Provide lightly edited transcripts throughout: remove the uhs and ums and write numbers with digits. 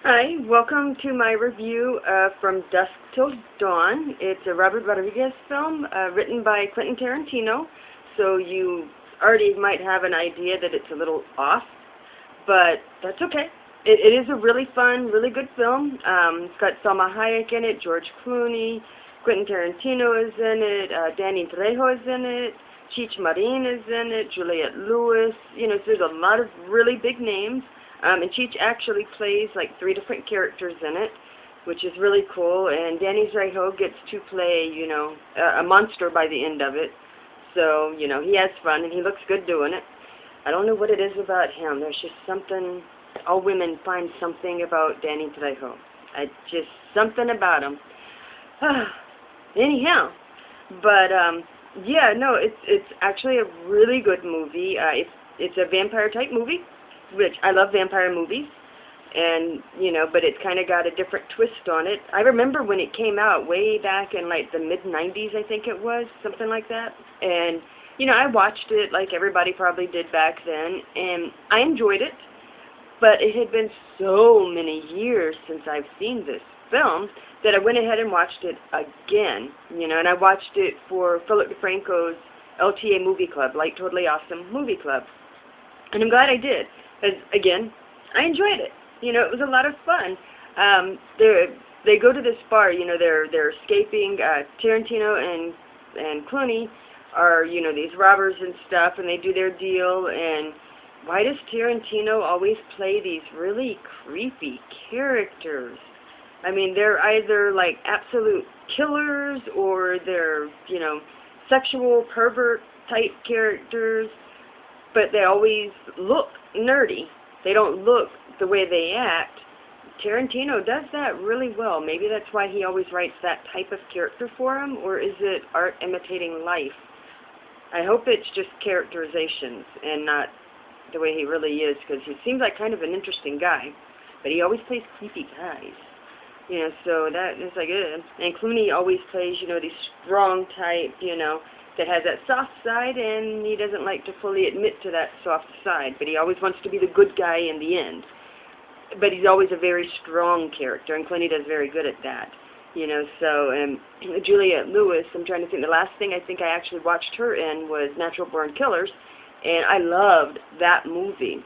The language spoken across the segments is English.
Hi, welcome to my review of From Dusk Till Dawn. It's a Robert Rodriguez film written by Quentin Tarantino, so you already might have an idea that it's a little off, but that's okay. It is a really fun, really good film. It's got Salma Hayek in it, George Clooney, Quentin Tarantino is in it, Danny Trejo is in it, Cheech Marin is in it, Juliette Lewis. So there's a lot of really big names. And Cheech actually plays like 3 different characters in it, which is really cool. And Danny Trejo gets to play, a monster by the end of it. So, he has fun and he looks good doing it. I don't know what it is about him. There's just something, all women find something about Danny Trejo. Just something about him. Anyhow, but yeah, no, it's actually a really good movie. It's a vampire type movie, which I love vampire movies, and but it's kind of got a different twist on it. I remember when it came out way back in like the mid-90s, I think it was, something like that. And I watched it like everybody probably did back then, and I enjoyed it. But it had been so many years since I've seen this film that I went ahead and watched it again, and I watched it for Philip DeFranco's LTA Movie Club, like Totally Awesome Movie Club. And I'm glad I did, because, again, I enjoyed it. It was a lot of fun. They go to this bar, they're escaping. Tarantino and Clooney are, these robbers and stuff, and they do their deal. And why does Tarantino always play these really creepy characters? I mean, they're either like absolute killers or they're, sexual pervert type characters, but they always look nerdy. They don't look the way they act. Tarantino does that really well. Maybe that's why he always writes that type of character for him, or is it art imitating life? I hope it's just characterizations and not the way he really is, because he seems like kind of an interesting guy, but he always plays creepy guys. So that is like it. And Clooney always plays, these strong type, that has that soft side, and he doesn't like to fully admit to that soft side, but he always wants to be the good guy in the end. But he's always a very strong character, and Clooney does very good at that. So Juliette Lewis, I'm trying to think, the last thing I think I actually watched her in was Natural Born Killers, and I loved that movie.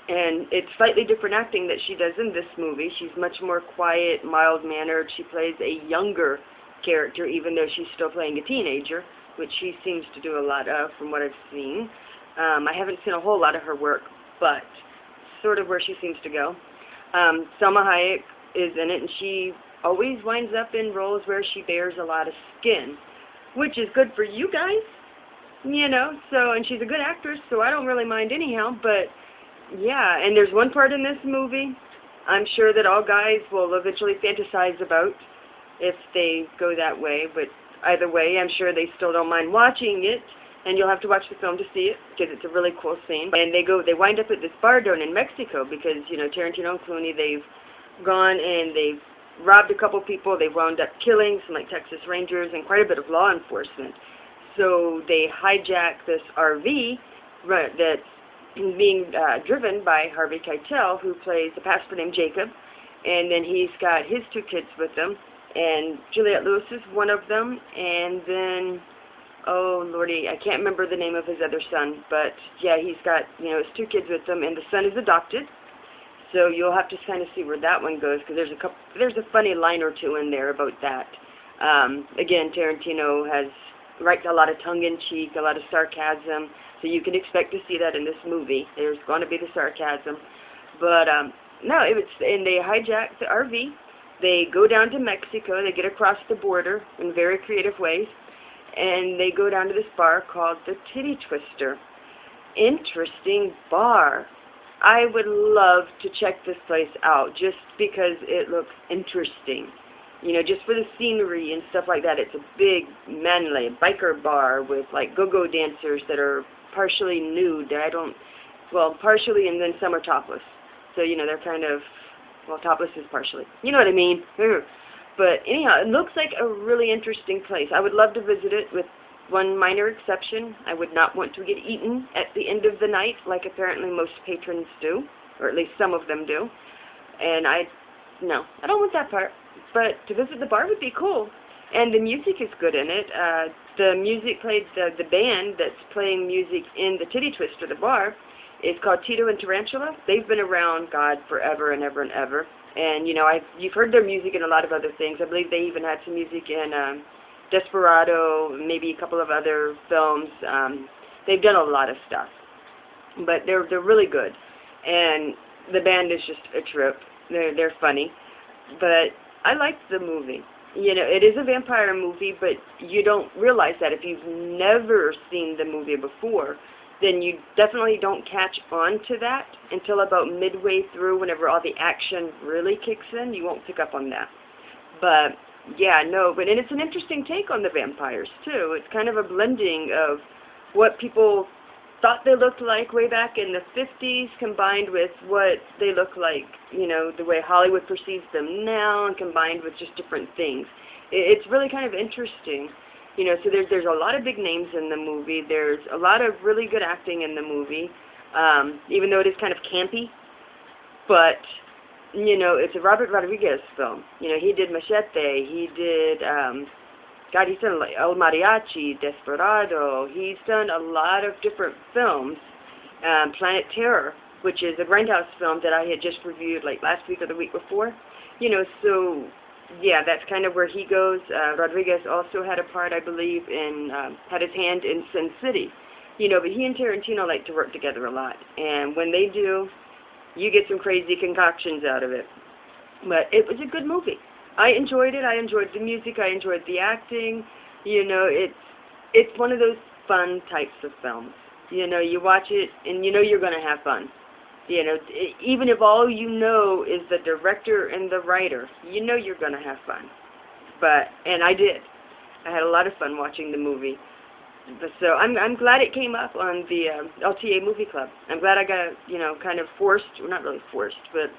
And it's slightly different acting that she does in this movie. She's much more quiet, mild-mannered. She plays a younger character, even though she's still playing a teenager, which she seems to do a lot of from what I've seen. I haven't seen a whole lot of her work, but sort of where she seems to go. Salma Hayek is in it, and she always winds up in roles where she bears a lot of skin, which is good for you guys, and she's a good actress, so I don't really mind anyhow, but yeah, and there's one part in this movie I'm sure that all guys will eventually fantasize about if they go that way, but either way, I'm sure they still don't mind watching it, and you'll have to watch the film to see it, because it's a really cool scene. And they wind up at this bar down in Mexico, because, Tarantino and Clooney, they've gone and they've robbed a couple people, they wound up killing some, like, Texas Rangers and quite a bit of law enforcement. So they hijack this RV that's being driven by Harvey Keitel, who plays a pastor named Jacob, and then he's got his 2 kids with him, and Juliette Lewis is one of them, and then, oh lordy, I can't remember the name of his other son, but yeah, he's got, his 2 kids with him, and the son is adopted, so you'll have to kind of see where that one goes, because there's a funny line or two in there about that. Again, Tarantino writes a lot of tongue-in-cheek, a lot of sarcasm, so you can expect to see that in this movie. There's going to be the sarcasm. But, no, and they hijack the RV. They go down to Mexico. They get across the border in very creative ways. And they go down to this bar called the Titty Twister. Interesting bar. I would love to check this place out just because it looks interesting. Just for the scenery and stuff like that. It's a big, manly biker bar with, like, go-go dancers that are partially nude. Partially, and then some are topless. So, they're kind of, topless is partially. You know what I mean? But anyhow, it looks like a really interesting place. I would love to visit it, with one minor exception. I would not want to get eaten at the end of the night, like apparently most patrons do, or at least some of them do. And no, I don't want that part. But to visit the bar would be cool. And the music is good in it. The music played, the band that's playing music in the Titty Twister, the bar, is called Tito and Tarantula. They've been around, God, forever and ever and ever. And, you know, you've heard their music in a lot of other things. I believe they even had some music in Desperado, maybe a couple of other films. They've done a lot of stuff. But they're really good. And the band is just a trip. They're funny. But I liked the movie. You know, it is a vampire movie, but you don't realize that if you've never seen the movie before, then you definitely don't catch on to that until about midway through, whenever all the action really kicks in. You won't pick up on that. But, yeah, no, and it's an interesting take on the vampires, too. It's kind of a blending of what people thought they looked like way back in the 50s, combined with what they look like, you know, the way Hollywood perceives them now, and combined with just different things. It's really kind of interesting. You know, so there's a lot of big names in the movie. There's a lot of really good acting in the movie, even though it is kind of campy. But, you know, it's a Robert Rodriguez film. You know, he did Machete. He did, God, he's done like El Mariachi, Desperado. He's done a lot of different films. Planet Terror, which is a Grindhouse film that I had just reviewed like last week or the week before. You know, so yeah, that's kind of where he goes. Rodriguez also had a part, I believe, had his hand in Sin City. You know, but he and Tarantino like to work together a lot. And when they do, you get some crazy concoctions out of it. But it was a good movie. I enjoyed it. I enjoyed the music. I enjoyed the acting. You know, it's one of those fun types of films. You know, you watch it and you know you're going to have fun. You know, even if all you know is the director and the writer, you know you're going to have fun. And I did. I had a lot of fun watching the movie. So I'm glad it came up on the LTA Movie Club. I'm glad I got, you know, kind of forced, well, not really forced, but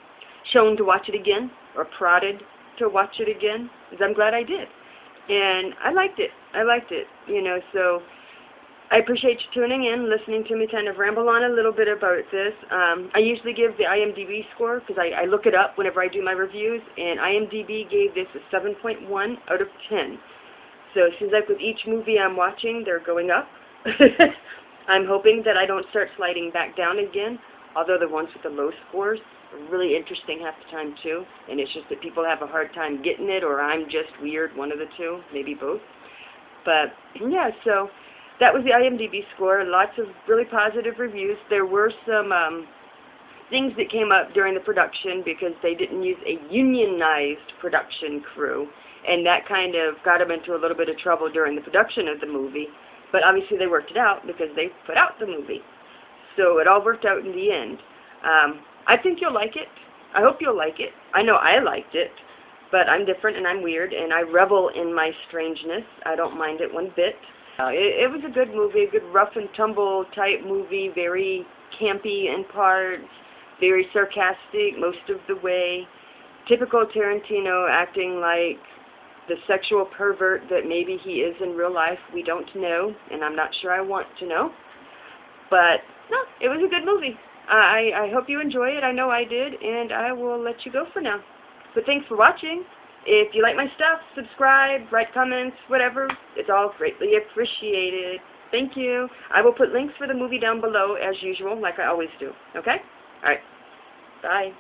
shown to watch it again, or prodded to watch it again, because I'm glad I did. And I liked it. You know, so I appreciate you tuning in, listening to me kind of ramble on a little bit about this. I usually give the IMDb score, because I look it up whenever I do my reviews, and IMDb gave this a 7.1 out of 10. So it seems like with each movie I'm watching, they're going up. I'm hoping that I don't start sliding back down again, although the ones with the low scores are really interesting half the time too, and it's just that people have a hard time getting it, or I'm just weird, one of the two, maybe both. But yeah, so that was the IMDb score. Lots of really positive reviews. There were some things that came up during the production because they didn't use a unionized production crew, and that kind of got them into a little bit of trouble during the production of the movie. But obviously they worked it out because they put out the movie. So it all worked out in the end. I think you'll like it. I hope you'll like it. I know I liked it, but I'm different and I'm weird, and I revel in my strangeness. I don't mind it one bit. It was a good movie, a good rough and tumble type movie, very campy in parts, very sarcastic most of the way. Typical Tarantino, acting like the sexual pervert that maybe he is in real life. We don't know, and I'm not sure I want to know. But no, it was a good movie. I hope you enjoy it. I know I did, and I will let you go for now. But thanks for watching. If you like my stuff, subscribe, write comments, whatever. It's all greatly appreciated. Thank you. I will put links for the movie down below as usual, like I always do. Okay? All right. Bye.